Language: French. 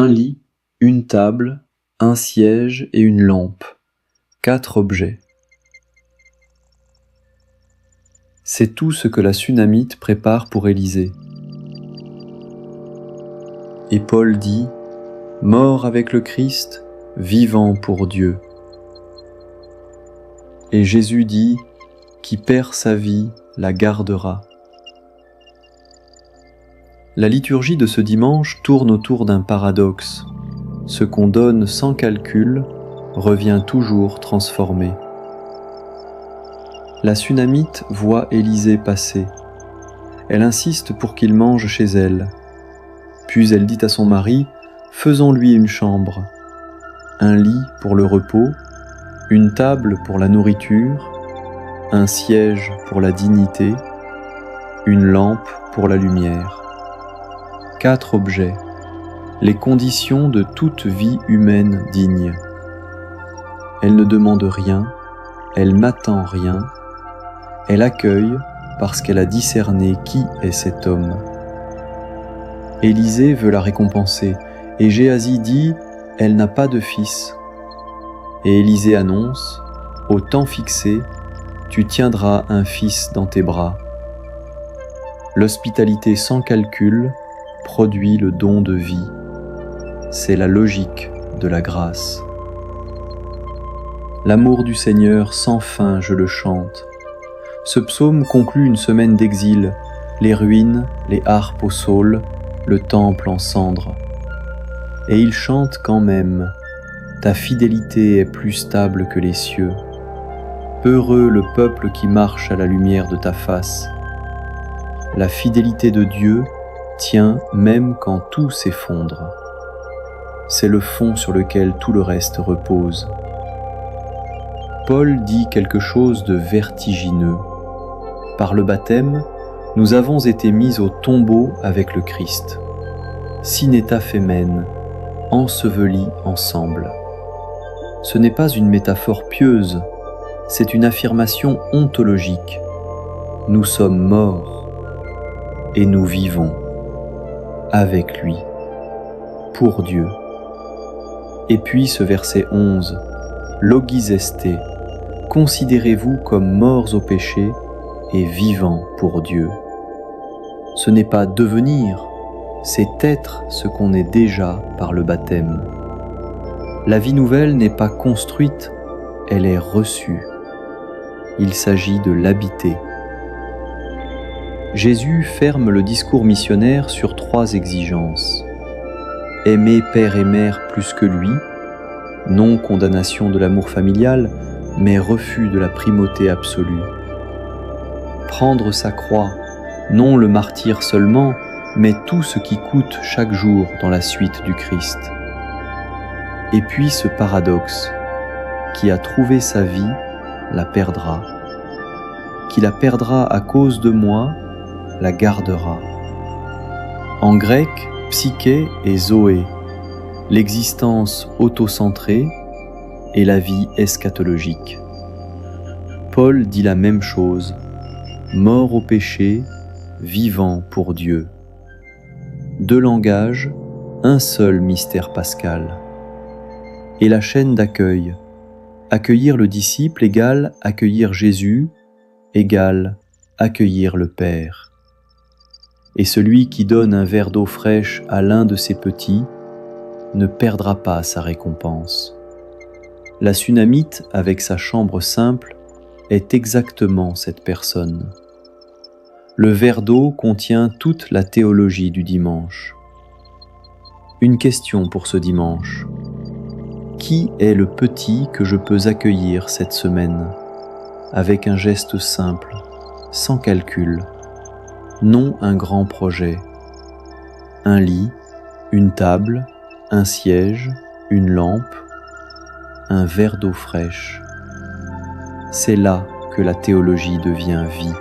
Un lit, une table, un siège et une lampe, 4 objets. C'est tout ce que la Sunamite prépare pour Élisée. Et Paul dit, mort avec le Christ, vivant pour Dieu. Et Jésus dit, qui perd sa vie la gardera. La liturgie de ce dimanche tourne autour d'un paradoxe. Ce qu'on donne sans calcul revient toujours transformé. La Sunamite voit Élisée passer. Elle insiste pour qu'il mange chez elle. Puis elle dit à son mari, faisons-lui une chambre, un lit pour le repos, une table pour la nourriture, un siège pour la dignité, une lampe pour la lumière. 4 objets, les conditions de toute vie humaine digne. Elle ne demande rien, elle n'attend rien, elle accueille parce qu'elle a discerné qui est cet homme. Élisée veut la récompenser, et Géasi dit, elle n'a pas de fils. Et Élisée annonce, au temps fixé, tu tiendras un fils dans tes bras. L'hospitalité sans calcul produit le don de vie. C'est la logique de la grâce. L'amour du Seigneur sans fin, je le chante. Ce psaume conclut une semaine d'exil, les ruines, les harpes au saule, le temple en cendres. Et il chante quand même, ta fidélité est plus stable que les cieux. Heureux le peuple qui marche à la lumière de ta face. La fidélité de Dieu tient même quand tout s'effondre. C'est le fond sur lequel tout le reste repose. Paul dit quelque chose de vertigineux. Par le baptême, nous avons été mis au tombeau avec le Christ. Sineta femen, ensevelis ensemble. Ce n'est pas une métaphore pieuse, c'est une affirmation ontologique. Nous sommes morts et nous vivons avec lui, pour Dieu. Et puis ce verset 11, logizeste, considérez-vous comme morts au péché et vivants pour Dieu. Ce n'est pas devenir, c'est être ce qu'on est déjà par le baptême. La vie nouvelle n'est pas construite, elle est reçue. Il s'agit de l'habiter. Jésus ferme le discours missionnaire sur 3 exigences. Aimer père et mère plus que lui, non condamnation de l'amour familial, mais refus de la primauté absolue. Prendre sa croix, non le martyre seulement, mais tout ce qui coûte chaque jour dans la suite du Christ. Et puis ce paradoxe, qui a trouvé sa vie, la perdra. Qui la perdra à cause de moi, la gardera. En grec, psyché et zoé, l'existence autocentrée et la vie eschatologique. Paul dit la même chose, mort au péché, vivant pour Dieu. 2 langages, un seul mystère pascal. Et la chaîne d'accueil, accueillir le disciple égale accueillir Jésus, égale accueillir le Père. Et celui qui donne un verre d'eau fraîche à l'un de ses petits ne perdra pas sa récompense. La Sunamite, avec sa chambre simple, est exactement cette personne. Le verre d'eau contient toute la théologie du dimanche. Une question pour ce dimanche. Qui est le petit que je peux accueillir cette semaine, avec un geste simple, sans calcul, non un grand projet, un lit, une table, un siège, une lampe, un verre d'eau fraîche. C'est là que la théologie devient vie.